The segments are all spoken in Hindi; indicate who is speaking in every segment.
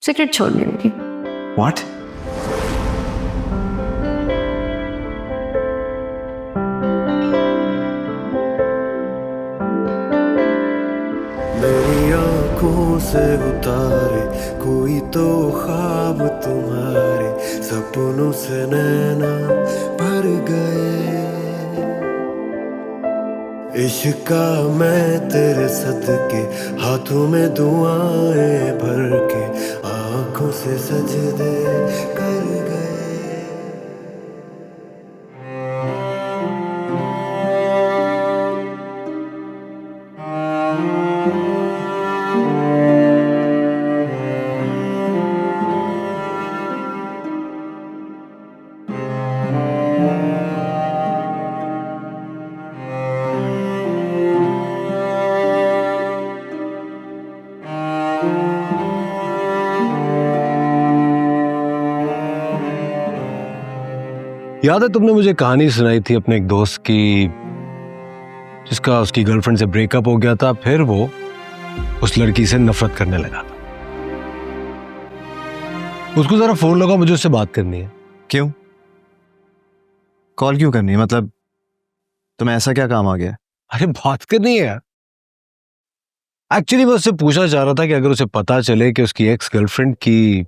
Speaker 1: सिगरेट छोड़नी होगी।
Speaker 2: What?
Speaker 3: मेरी आंखों से उतारे कोई तो ख्वाब तुम्हारे, सपनों से नैना भर गए। इश्का मैं तेरे सदके, हाथों में दुआएं भर के, आंखों से सजदे कर गए।
Speaker 4: याद है तुमने मुझे कहानी सुनाई थी अपने एक दोस्त की, जिसका उसकी गर्लफ्रेंड से ब्रेकअप हो गया था, फिर वो उस लड़की से नफरत करने लगा था। उसको जरा फोन लगाओ, मुझे उससे बात करनी है।
Speaker 2: क्यों? कॉल क्यों करनी है? मतलब तुम्हें ऐसा क्या काम आ गया?
Speaker 4: अरे बात करनी है यार। एक्चुअली मैं उससे पूछना चाह रहा था कि अगर उसे पता चले कि उसकी एक्स गर्लफ्रेंड की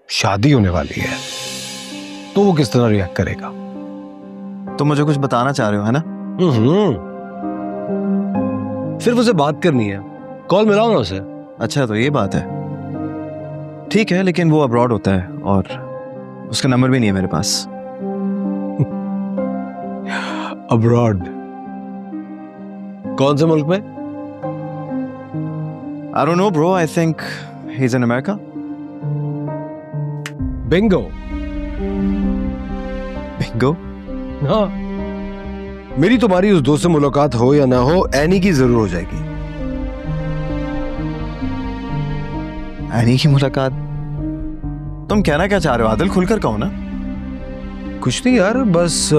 Speaker 4: शादी होने वाली है तो वो किस तरह रिएक्ट करेगा।
Speaker 2: तुम मुझे कुछ बताना चाह रहे हो, है ना?
Speaker 4: सिर्फ उसे बात करनी है, कॉल मिलाओ ना उसे।
Speaker 2: अच्छा तो ये बात है। ठीक है, लेकिन वो अब्रॉड होता है और उसका नंबर भी नहीं है मेरे पास।
Speaker 4: अब्रॉड? कौन से मुल्क में?
Speaker 2: I don't know bro, I think he's in America.
Speaker 4: Bingo.
Speaker 2: Bingo?
Speaker 4: हाँ, मेरी तुम्हारी उस दोस्त से मुलाकात हो या ना हो, एनी की जरूर हो जाएगी।
Speaker 2: एनी की मुलाकात? तुम कहना क्या चाह रहे हो? आदिल, खुलकर कहो ना।
Speaker 4: कुछ नहीं यार, बस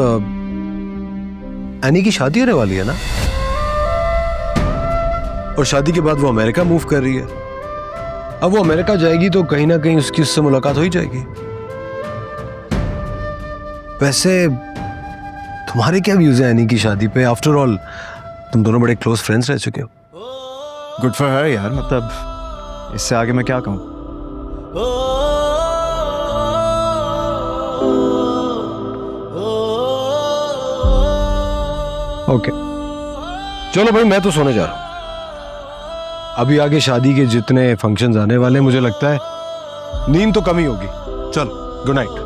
Speaker 4: एनी की शादी होने वाली है ना, और शादी के बाद वो अमेरिका मूव कर रही है। अब वो अमेरिका जाएगी तो कहीं ना कहीं उसकी उससे मुलाकात हो ही जाएगी। वैसे तुम्हारे क्या व्यूज है एनी की शादी पे? आफ्टर ऑल तुम दोनों बड़े क्लोज फ्रेंड्स रह चुके हो।
Speaker 2: गुड फॉर हर यार, मतलब इससे आगे मैं क्या कहूं।
Speaker 4: ओके चलो भाई, मैं तो सोने जा रहा हूं। अभी आगे शादी के जितने फंक्शंस आने वाले हैं, मुझे लगता है नींद तो कम ही होगी। चलो, गुड नाइट।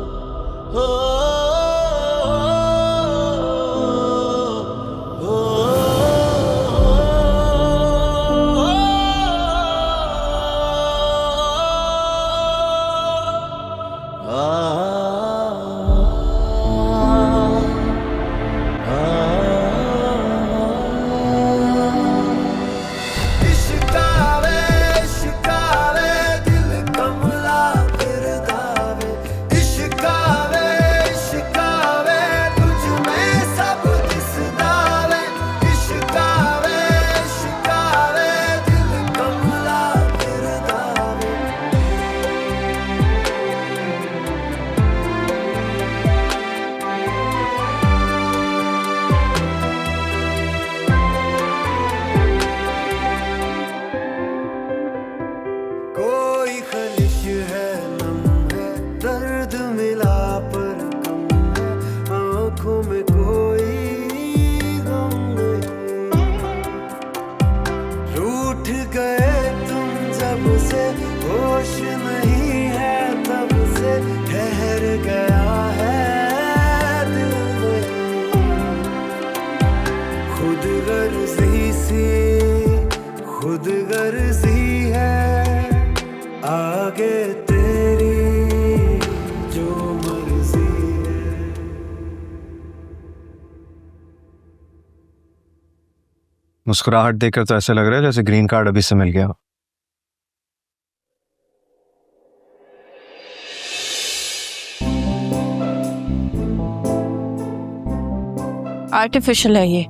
Speaker 3: होश नहीं है तब से, ठहर गया है दिल में। खुद गर्जी है आगे तेरी जो मर्जी है।
Speaker 2: मुस्कुराहट देखकर तो ऐसा लग रहा है जैसे ग्रीन कार्ड अभी से मिल गया।
Speaker 1: आर्टिफिशियल है ये।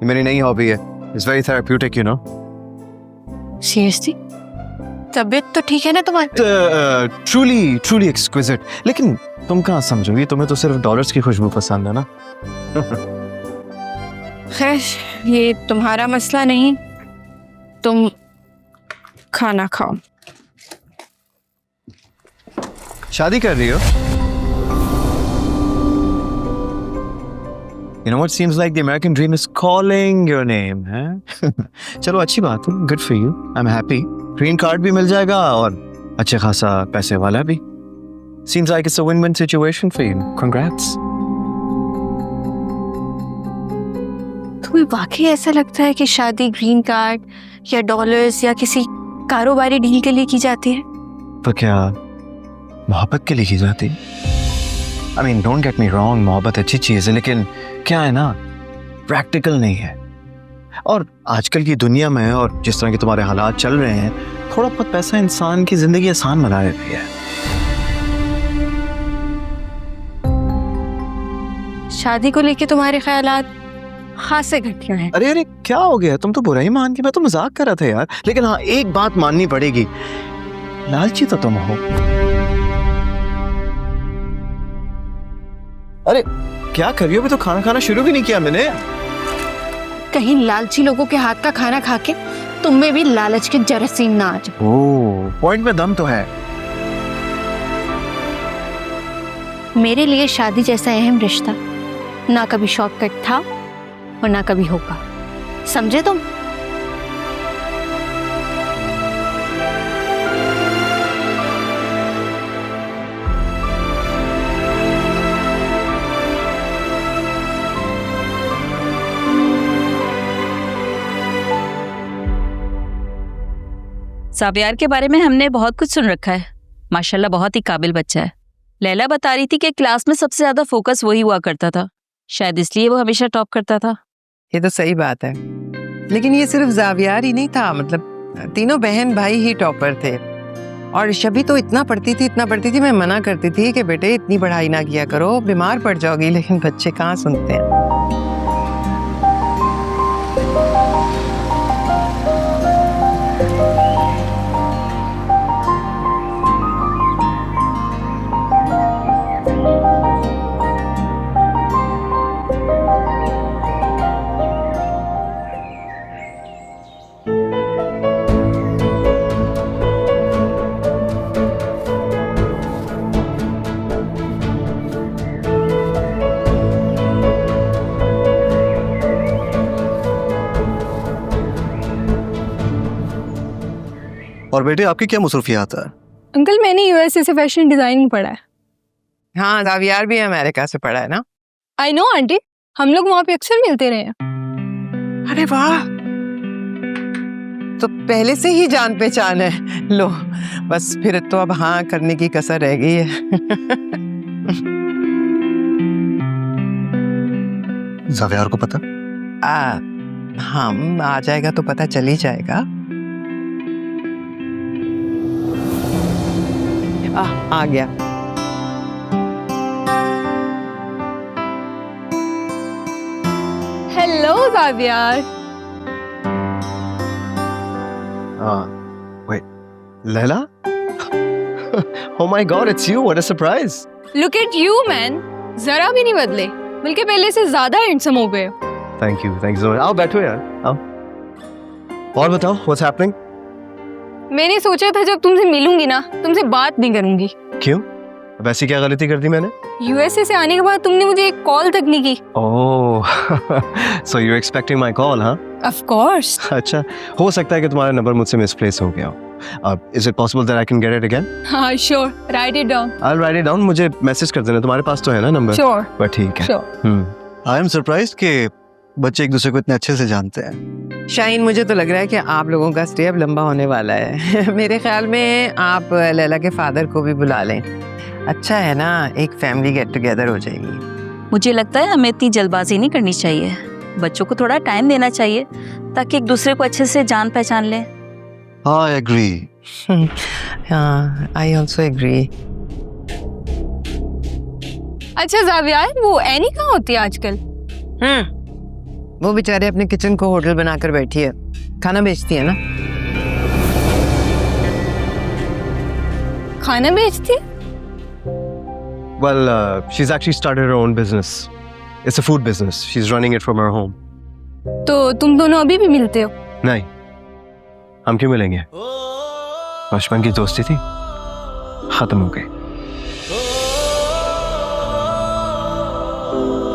Speaker 2: मेरी नई हॉबी है। It's very therapeutic, you know.
Speaker 1: Seriously? तबीयत तो ठीक है ना तुम्हारी?
Speaker 2: Truly truly exquisite. लेकिन तुम कहाँ समझोगी, तुम्हें तो सिर्फ डॉलर्स की खुशबू पसंद है ना।
Speaker 1: खैर ये तुम्हारा मसला नहीं, तुम खाना खाओ।
Speaker 2: शादी कर रही हो? You know what seems like the American dream is calling your name, है? चलो अच्छी बात है, good for you, I'm happy. Green card भी मिल जाएगा और अच्छे खासा पैसे वाला भी. Seems like it's a win-win situation for you. Congrats.
Speaker 1: तुम्हें वाकई ऐसा लगता है कि शादी ग्रीन कार्ड या डॉलर्स या किसी कारोबारी डील के लिए की जाती है?
Speaker 2: तो क्या मोहब्बत के लिए की जाती है? I mean, don't get me wrong, मोहब्बत अच्छी चीज़ है, लेकिन क्या है ना, प्रैक्टिकल नहीं है। और आजकल की दुनिया में और जिस तरह के तुम्हारे हालात चल रहे हैं, थोड़ा बहुत पैसा इंसान की जिंदगी आसान बना देती है।
Speaker 1: शादी को लेके तुम्हारे ख्यालात खासे घटिया हैं।
Speaker 2: अरे अरे क्या हो गया, तुम तो बुरा ही मान के, मैं तो मजाक कर रहा था यार। लेकिन हाँ, एक बात माननी पड़ेगी, लालची तो तुम हो। अरे क्या कर रही हो, अभी तो खाना खाना शुरू भी नहीं किया मैंने।
Speaker 1: कहीं लालची लोगों के हाथ का खाना खा के तुम में भी लालच के जरासीम ना आ जाए।
Speaker 2: ओह, पॉइंट में दम तो है।
Speaker 1: मेरे लिए शादी जैसा अहम रिश्ता ना कभी शॉर्टकट था और ना कभी होगा, समझे तुम?
Speaker 5: ज़ावियार के बारे में हमने बहुत कुछ सुन रखा है। माशाल्लाह बहुत ही काबिल बच्चा है। लैला बता रही थी कि क्लास में सबसे ज्यादा फोकस वही हुआ करता था, शायद इसलिए वो हमेशा टॉप करता था।
Speaker 6: ये तो सही बात है, लेकिन ये सिर्फ ज़ावियार ही नहीं था, मतलब तीनों बहन भाई ही टॉपर थे। और शबी तो इतना पढ़ती थी, मैं मना करती थी कि बेटे इतनी पढ़ाई ना किया करो, बीमार पड़ जाओगी, लेकिन बच्चे कहाँ सुनते हैं।
Speaker 7: और बेटे आपकी क्या मसरूफियात है?
Speaker 8: अंकल मैंने यूएसए से फैशन डिजाइनिंग पढ़ा है।
Speaker 6: हाँ, ज़ावियार भी अमेरिका से पढ़ा है ना।
Speaker 8: आई नो आंटी, हम लोग वहाँ पे अक्सर मिलते रहे हैं।
Speaker 6: अरे वाह, तो पहले से ही जान पहचान है। लो बस फिर तो अब हाँ करने की कसर रह गई है।
Speaker 7: ज़ावियार को पता?
Speaker 6: हम आ जाएगा तो पता चल ही जाएगा। आ गया।
Speaker 8: Hello ज़ावियार।
Speaker 2: Wait, Leila? Oh my God, it's you! What a surprise!
Speaker 8: Look at you man, जरा भी नहीं बदले, बल्कि पहले से ज्यादा हैंडसम हो गए।
Speaker 2: Thank you so much. आओ बैठो यार, आओ। और बताओ, what's happening?
Speaker 8: मैंने सोचा था जब तुमसे मिलूंगी ना, तुमसे बात नहीं करूंगी।
Speaker 2: क्यों? अब ऐसी क्या गलती कर दी मैंने?
Speaker 8: यूएसए से आने के बाद तुमने मुझे एक कॉल तक नहीं की।
Speaker 2: Oh, so you're expecting my call, हाँ?
Speaker 8: Of course.
Speaker 2: अच्छा, हो सकता है कि तुम्हारा नंबर मुझसे मिसप्लेस हो गया हो। Is it possible that I can get it again?
Speaker 8: हाँ, sure. Write it down.
Speaker 2: I'll write it down. मुझे मैसेज कर देना, तुम्हारे पास तो है ना नंबर?
Speaker 8: Sure.
Speaker 2: बट ठीक है।
Speaker 8: Sure.
Speaker 7: आई एम सरप्राइज्ड कि बच्चे एक दूसरे को इतने अच्छे से जानते हैं।
Speaker 6: शाहीन, मुझे तो लग रहा है कि आप लोगों का स्टे अब लंबा होने वाला है। मेरे ख्याल में आप लैला के फादर को भी बुला लें, अच्छा है ना, एक फैमिली गेट टुगेदर हो जाएगी।
Speaker 5: मुझे लगता है हमें इतनी जल्दबाजी नहीं करनी चाहिए, बच्चों को थोड़ा टाइम देना चाहिए ताकि एक दूसरे को अच्छे से जान पहचान लें।
Speaker 7: I agree.
Speaker 6: हाँ, आई ऑल्सो एग्री।
Speaker 8: अच्छा ज़ावियार, वो एनी कहाँ होती है आजकल?
Speaker 6: वो बेचारे अपने किचन को होटल बनाकर बैठी है, खाना बेचती है ना।
Speaker 8: खाना बेचती है?
Speaker 7: Well, she's actually started her own business. It's a food business. She's running it from her home.
Speaker 8: तो तुम दोनों अभी भी मिलते हो?
Speaker 7: नहीं, हम क्यों मिलेंगे? बचपन की दोस्ती थी, खत्म हो गई।